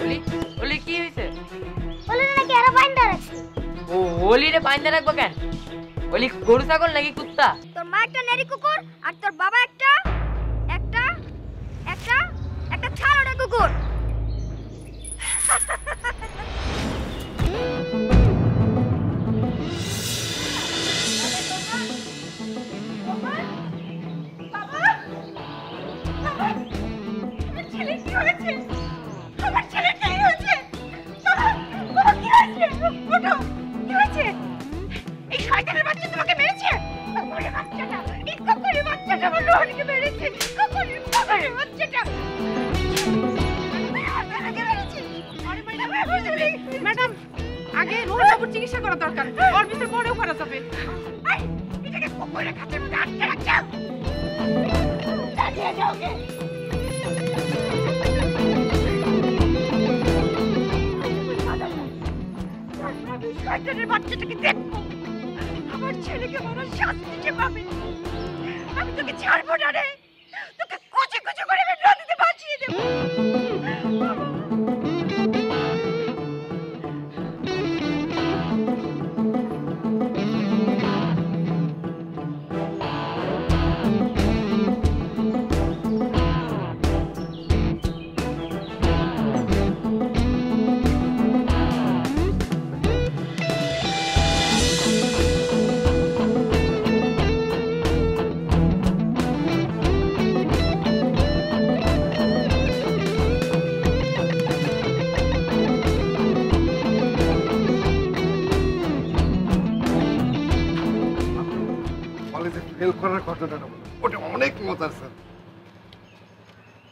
ওলি ওলি কি হইছে? ওলি নাকি আরে বাইন্দা রাখছে। ও ওলি রে বাইন্দা রাখবো কেন? ওলি গরু ছাগল নাকি কুত্তা? তোর মা একটা নেরি কুকুর আর তোর বাবা একটা একটা একটা একটা ছাড়োটা কুকুর। ম্যাডাম আগে রোহন বাবুর চিকিৎসা করা দরকার, ওর ভিতরে পরেও করা যাবে। এটাকে কুকুরের কাছে আটকে রাখছো, চালিয়ে যাওগে। বাচ্চাটাকে দেখবো, আমার ছেলেকে বড় শাস্তি পাবে। আমি তোকে ছাড়বো না রে, তোকে কুচি কুচি করে নদীতে ভাসিয়ে দেবো। ফেল করার ঘটনাটা ওটা অনেক মজার স্যার।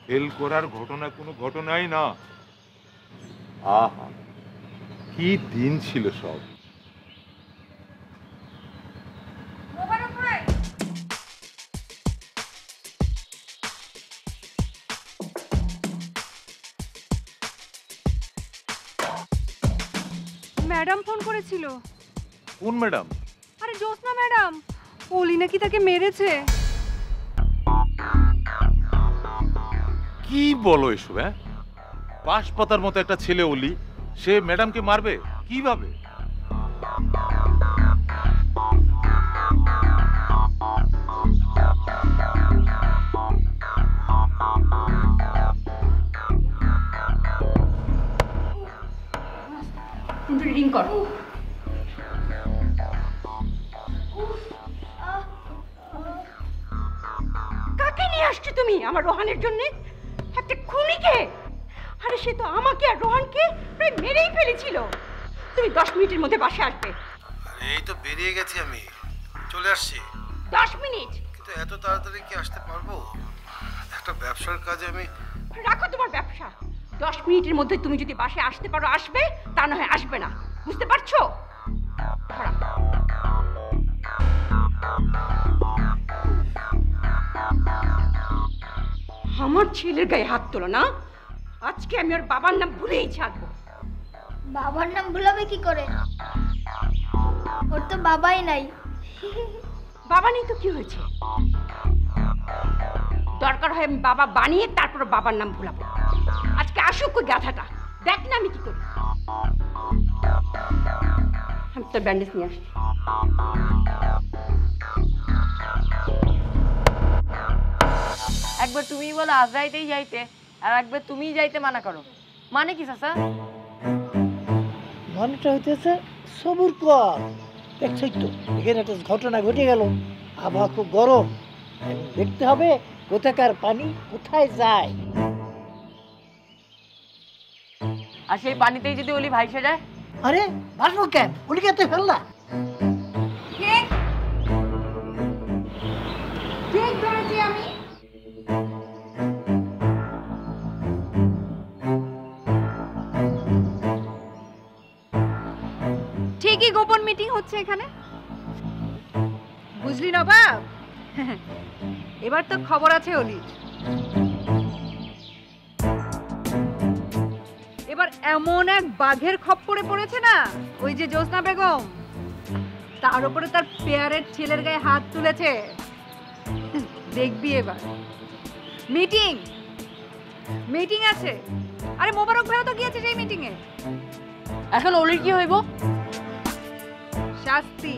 ফেল করার ঘটনা কোনো ঘটনাই না। আহা কি দিন ছিল সব। ম্যাডাম ফোন করেছিল। কোন ম্যাডাম? আরে জ্যোৎস্না ম্যাডাম, ওলি নাকি তাকে মেরেছে। কি বলো এসব? হ্যাঁ, বাঁশপাতার মতো একটা ছেলে ওলি, সে ম্যাডামকে মারবে কিভাবে? রিং কর। কাকে নিয়ে আসছো তুমি আমার রোহানের জন্য? একটা খুনিকে। আরে সে তো আমাকে আর রোহানকে প্রায় মেরেই ফেলেছিল। তুমি 10 মিনিটের মধ্যে বাসায় আসবে। এই তো বেরিয়ে গেছি, আমি চলে আসছি। 10 মিনিট? কিন্তু এত তাড়াতাড়ি কি আসতে পারবো? একটা ব্যবসার কাজে আমি। রাখো তোমার ব্যবসা। 10 মিনিটের মধ্যে তুমি যদি বাসায় আসতে পারো আসবে, তা না হয় আসবে না। বুঝতে পারছো? আমার ছেলের গায়ে হাত তোলো না। আজকে আমি ওর বাবার নাম ভুলেই ছাড়বো। বাবার নাম ভুলাবে কি করে? ওর তো বাবাই নাই। বাবা নেই তো কি হয়েছে? দরকার হয় আমি বাবা বানিয়ে তারপর বাবার নাম ভুলাবো। আজকে আসুক ওই গাধাটা, দেখ না আমি কি করি। আমি তোর ব্যান্ডেজ নিয়ে আসছি। একবার তুমি বলো আজরাইতেই যাইতে, আর একবার তুমিই যাইতে মানা করো। মানে কি চাচা? মানেটা হইতেছে সবুর কর। দেখছই তো এখানে একটা ঘটনা ঘটে গেল, আবহাওয়া খুব গরম, দেখতে হবে কোথাকার পানি কোথায় যায়। আর সেই পানিতেই যদি ওলি ভাইসে যায়? আরে ভাসবো কেন, ওলিকে ফেললা। ঠিক ধরেছি আমি। ঠিকই গোপন মিটিং হচ্ছে এখানে, বুঝলি নবাব? এবার তো খবর আছে অলি। এবার এমন এক বাঘের খপ্পরে পড়েছে না ওই যে জ্যোৎস্না বেগম, তার উপরে তার পেয়ারের ছেলের গায়ে হাত তুলেছে। দেখবি এবার। মিটিং মিটিং আছে, আরে মোবারক ভাইও তো গিয়েছে সেই মিটিং এ। এখন অলির কি হইব? শাস্তি,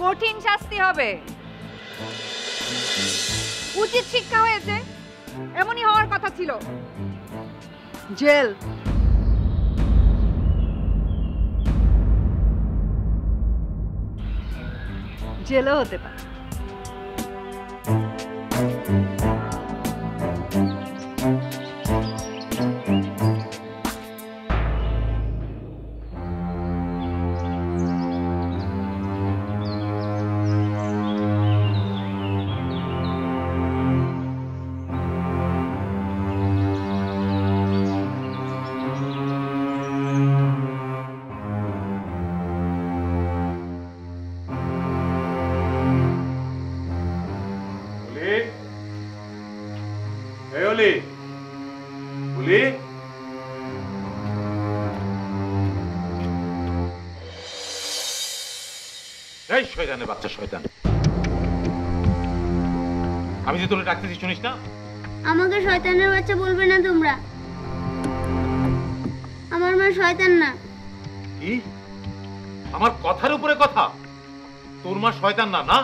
কঠিন শাস্তি হবে। উচিত শিক্ষা হয়েছে, এমনই হওয়ার কথা ছিল। জেল। জেলও হতে পারে। এই শয়তানের বাচ্চা শয়তান, আমি যে তোরে ডাকতেছি শুনিস না? আমাকে শয়তানের বাচ্চা বলবে না তোমরা। আমার মা শয়তান না। কি? আমার কথার উপরে কথা? তোর মা শয়তান না? না,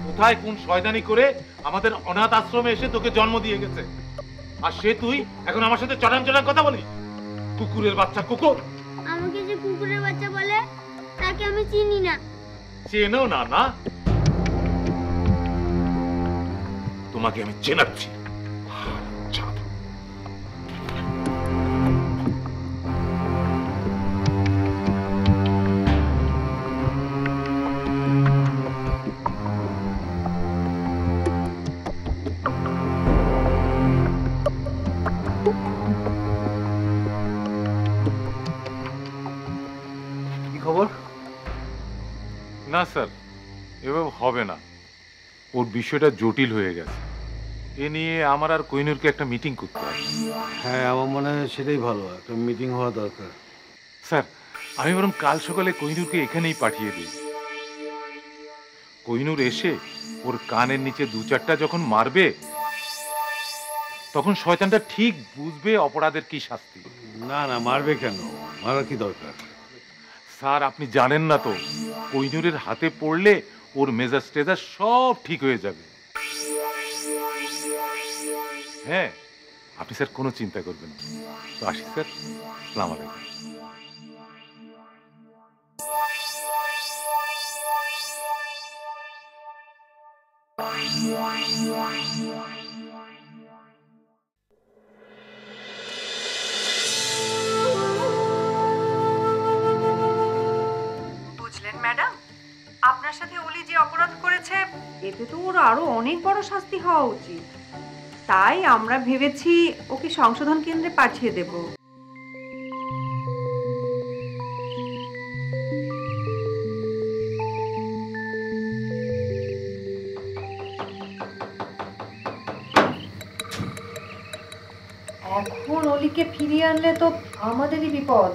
কোথায় কোন শয়তানি করে আমাদের অনাথ আশ্রমে এসে তোকে জন্ম দিয়ে গেছে, আর সে তুই এখন আমার সাথে চটান চটান কথা বলিস? কুকুরের বাচ্চা কুকুর। আমাকে যে কুকুরের বাচ্চা বলে তাকে আমি চিনি না। চেনো না? না, তোমাকে আমি চেনাচ্ছি। কি খবর? না স্যার, এভাবে হবে না। ওর বিষয়টা জটিল হয়ে গেছে। এ নিয়ে আমার আর কোহিনূরকে একটা মিটিং করতে হবে। হ্যাঁ, আমার মনে হয় সেটাই ভালো, একটা মিটিং হওয়া দরকার। স্যার, আমি বরং কাল সকালে কোহিনূরকে এখানেই পাঠিয়ে দিই। কোহিনূর এসে ওর কানের নিচে দু চারটা যখন মারবে, তখন শয়তানটা ঠিক বুঝবে অপরাধের কি শাস্তি। না না, মারবে কেন? মারার কি দরকার? স্যার, আপনি জানেন না তো, কোহিনূরের হাতে পড়লে ওর মেজাজ টেজাজ সব ঠিক হয়ে যাবে। হ্যাঁ, আপনি স্যার কোনো চিন্তা করবেন না। তো আসি স্যার, আসসালামু আলাইকুম। বুঝলেন ম্যাডাম, আপনার সাথে অলি যে অপরাধ করেছে এতে তো ওর আরো অনেক বড় শাস্তি হওয়া উচিত। তাই আমরা ভেবেছি ওকে সংশোধন কেন্দ্রে পাঠিয়ে দেব। এখন অলিকে ফিরিয়ে আনলে তো আমাদেরই বিপদ।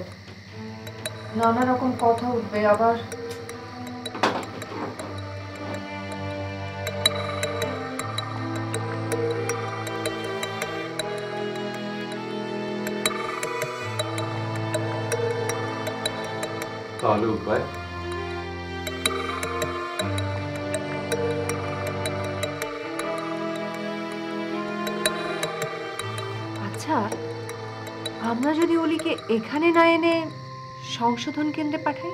নানা রকম কথা উঠবে আবার। তাহলে উপায়? আচ্ছা, আমরা যদি অলিকে এখানে না এনে সংশোধন কেন্দ্রে পাঠাই?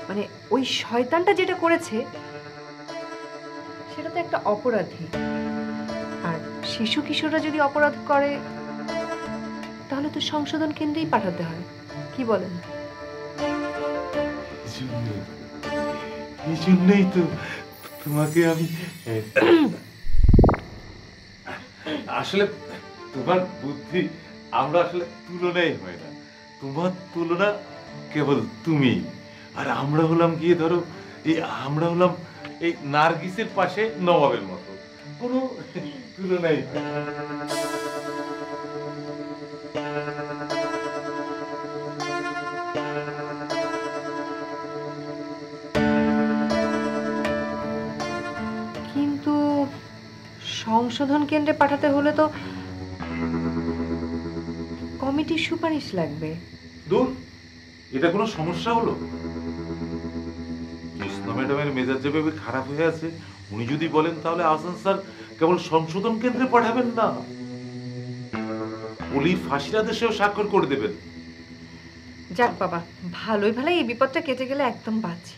মানে ওই শয়তানটা যেটা করেছে সেটা তো একটা অপরাধী, আর শিশু কিশোররা যদি অপরাধ করে তাহলে তো সংশোধন কেন্দ্রেই পাঠাতে হয়। কি বলেন? এই জন্যই তো তোমাকে আমি আসলে তোমার বুদ্ধি আমরা আসলে তুলনাই হয় না। তোমার তুলনা কেবল তুমি, আর আমরা হলাম গিয়ে ধরো আমরা হলাম এই নার্গিসের পাশে নবাবের মতো, কোনো তুলনাই হয় না। কিন্তু সংশোধন কেন্দ্রে পাঠাতে হলে তো কমিটির সুপারিশ লাগবে। দূর, এটা কোনো সমস্যা হলো? কৃষ্ণা ম্যাডামের মেজাজ যেভাবে খারাপ হয়ে আছে, উনি যদি বলেন তাহলে আহসান স্যার কেবল সংশোধন কেন্দ্রে পাঠাবেন না, অলির ফাঁসির আদেশেও স্বাক্ষর করে দেবেন। যাক বাবা, ভালোই ভালোই এই বিপদটা কেটে গেলে একদম বাঁচি।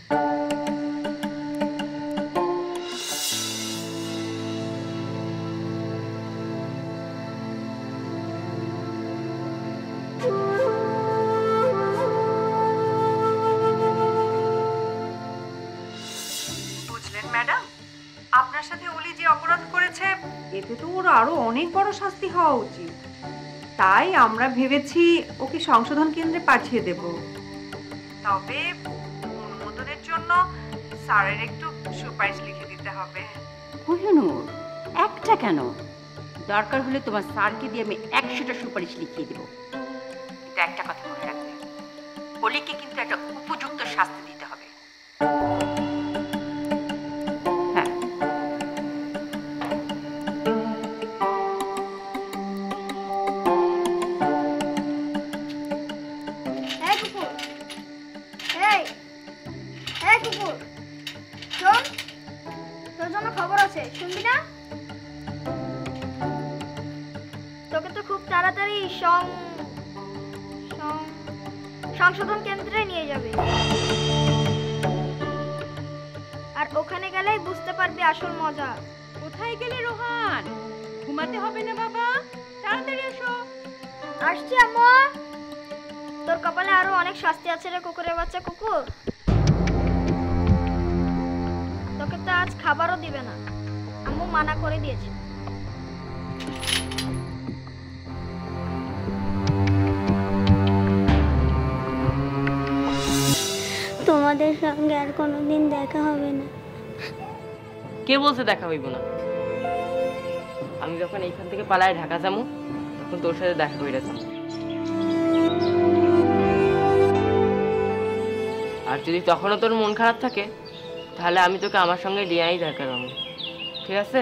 বুঝলেন ম্যাডাম, আপনার সাথে অলি যে অপরাধ করেছে এতে তো ওর আরো অনেক বড় শাস্তি হওয়া উচিত। তাই আমরা ভেবেছি ওকে সংশোধন কেন্দ্রে পাঠিয়ে দেব। তবে অনুমোদনের জন্য স্যারের একটু সুপারিশ লিখে দিতে হবে। কোহিনূর, একটা কেন, দরকার হলে তোমার স্যারকে দিয়ে আমি 100টা সুপারিশ লিখিয়ে দেব। কিন্তু একটা কথা মনে রাখবে, অলিকে কিন্তু একটা উপযুক্ত শাস্তি দিতে হবে। হ্যাঁ। এই কুকুর, এই এই কুকুর, শোন, তোর জন্য খবর আছে, শুনবি না? তোকে তো খুব তাড়াতাড়ি সংশোধন কেন্দ্রে নিয়ে যাবে, আর ওখানে গেলেই বুঝতে পারবি আসল মজা। কোথায় গেলে রোহান? ঘুমাতে হবে না বাবা, তাড়াতাড়ি এসো। আসছি আম্মু। তোর কপালে আরো অনেক শাস্তি আছে রে কুকুরের বাচ্চা কুকুর। তোকে তো আজ খাবারও দিবে না, আম্মু মানা করে দিয়েছে। তোমাদের সঙ্গে আর কোনোদিন দেখা হবে না। কে বলছে দেখা হইব না? আমি যখন এইখান থেকে পালায় ঢাকা যাবো তখন তোর সাথে দেখা করে যাবো। আর যদি তখনও তোর মন খারাপ থাকে তাহলে আমি তোকে আমার সঙ্গে লিয়াই দেখা যাবো, ঠিক আছে?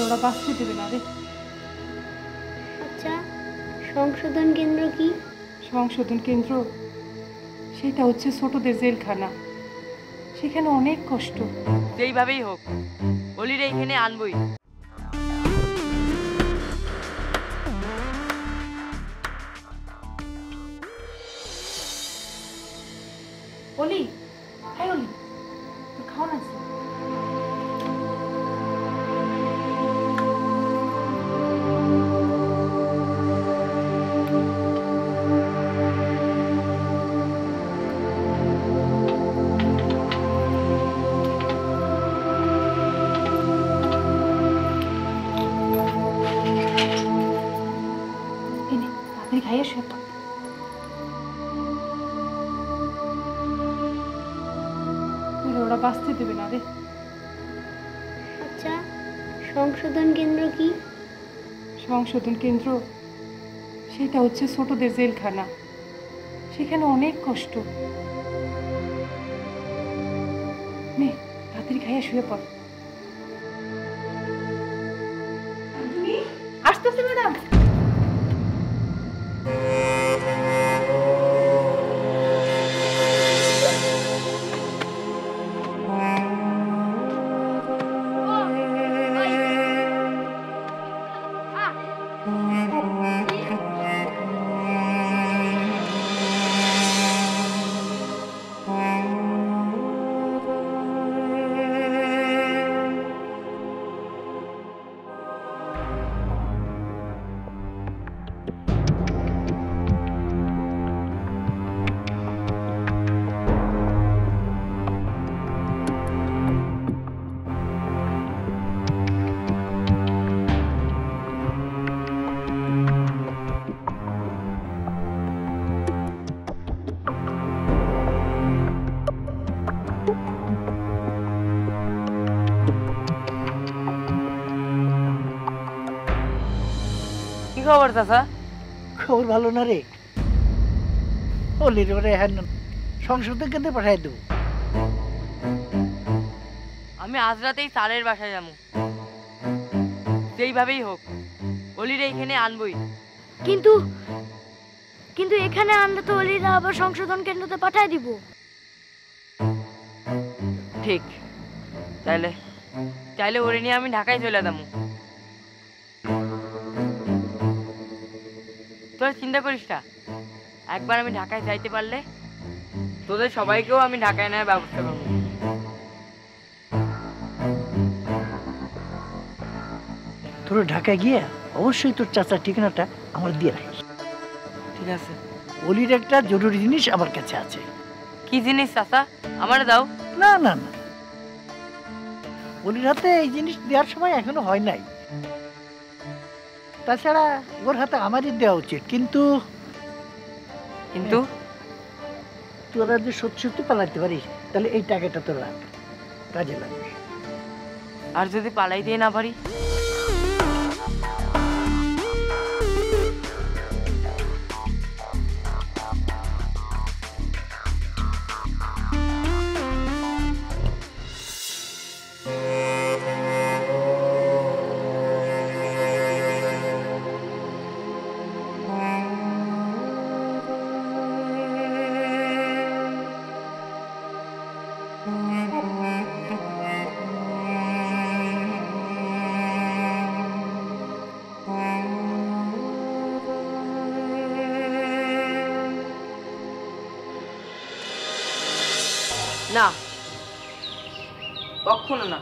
ওরা বাঁচতে দেবে না রে। আচ্ছা, সংশোধন কেন্দ্র কি? সংশোধন কেন্দ্র সেটা হচ্ছে ছোটদের জেলখানা, সেখানে অনেক কষ্ট। যেইভাবেই হোক অলিরে এইখানে আনবই। অলি, হ্যাঁ অলি, তুই খাও না। খাইয়ে শুয়ে পড়। ওরা বাঁচতে দেবে না রে। আচ্ছা, সংশোধন কেন্দ্র কি? সংশোধন কেন্দ্র সেটা হচ্ছে ছোটদের জেলখানা, সেখানে অনেক কষ্ট। নে তাড়াতাড়ি খাইয়ে শুয়ে পড়। আসতেছে ম্যাডাম। কি খবর চাচা? খবর ভালো না রে। অলির ওরে হ্যাঁ সংশোধন কেন্দ্রে পাঠাই দেবো। আমি আজ রাতেই স্যারের বাসায় যাবো, যেইভাবেই হোক অলির এইখানে আনবই। কিন্তু কিন্তু এখানে আনলে তো অলিরা আবার সংশোধন কেন্দ্রতে পাঠায় দিব। ঠিক, তাইলে চাইলে ওরে নিয়ে আমি ঢাকায় চলে যাবো। তোরা চিন্তা করিস না, একবার আমি ঢাকায় যাইতে পারলে তোদের সবাইকেও আমি ঢাকায় নেওয়ার ব্যবস্থা করবো। তোরা ঢাকায় গিয়ে অবশ্যই তোর চাচার ঠিকানাটা আমার দিয়ে রাখিস। ঠিক আছে। অলির একটা জরুরি জিনিস আমার কাছে আছে। কি জিনিস চাচা, আমার দাও। না না না, অলির হাতে এই জিনিস দেওয়ার সময় এখনো হয় নাই। তাছাড়া ওর হাতে আমারই দেওয়া উচিত। কিন্তু কিন্তু তোরা যে সত্যি সত্যি পালাতে পারিস তাহলে এই টাকাটা তোর রাখ, কাজে লাগবে। আর যদি পালাই দিয়ে না পারি? না, কখনো না।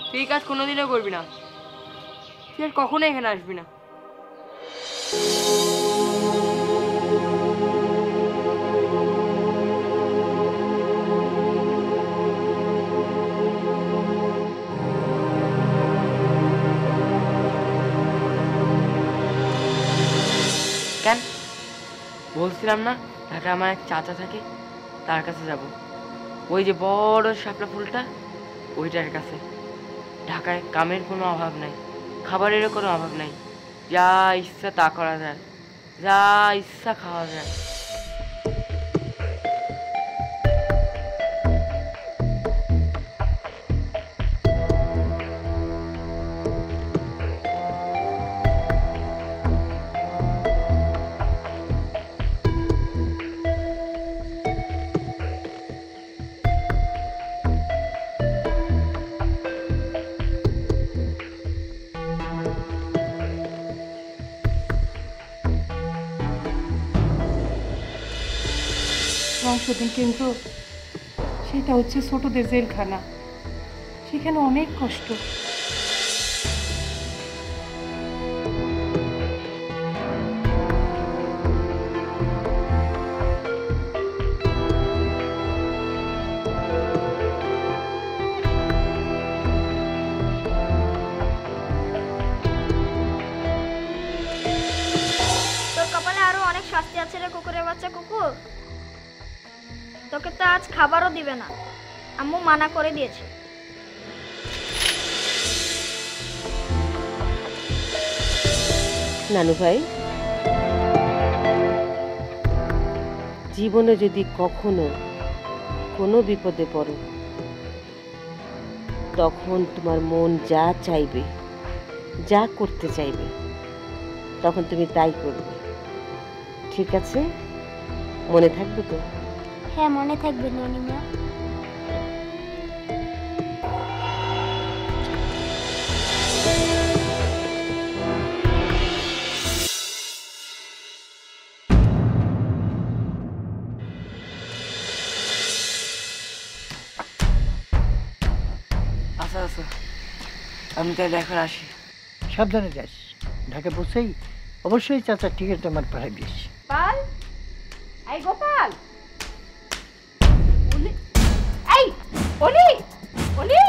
তুই এই কাজ কোনোদিনও করবি না। তুই আর কখনো এখানে আসবি না। কেন? বলছিলাম না ঢাকায় আমার এক চাচা থাকে, তার কাছে যাব। ওই যে বড় শাপলা ফুলটা, ওইটার কাছে। ঢাকায় কামের কোনো অভাব নাই, খাবারেরও কোনো অভাব নাই, যা ইচ্ছা তা করা যায়, যা ইচ্ছা খাওয়া যায়। সংশোধন কেন্দ্র সেটা হচ্ছে ছোটদের জেলখানা, সেখানে অনেক কষ্ট। তোর কপালে আরো অনেক শাস্তি আছে রে কুকুরের বাচ্চা কুকুর। তোকে তো আজ খাবারও দিবে না, আম্মু মানা করে দিয়েছে। নানু ভাই, জীবনে যদি কখনো কোনো বিপদে পড়ো, তখন তোমার মন যা চাইবে, যা করতে চাইবে, তখন তুমি তাই করবে। ঠিক আছে? মনে থাকবে তো? হ্যাঁ, মনে থাকবে ননিমা। আচ্ছা আচ্ছা, আমি তাহলে এখন আসি। সাবধানে যাস, ঢাকা পৌঁছেই অবশ্যই চাচার ঠিকানাটা আমার পাঠাই দিস। গোপাল, এই গোপাল, এই অলি, অলি,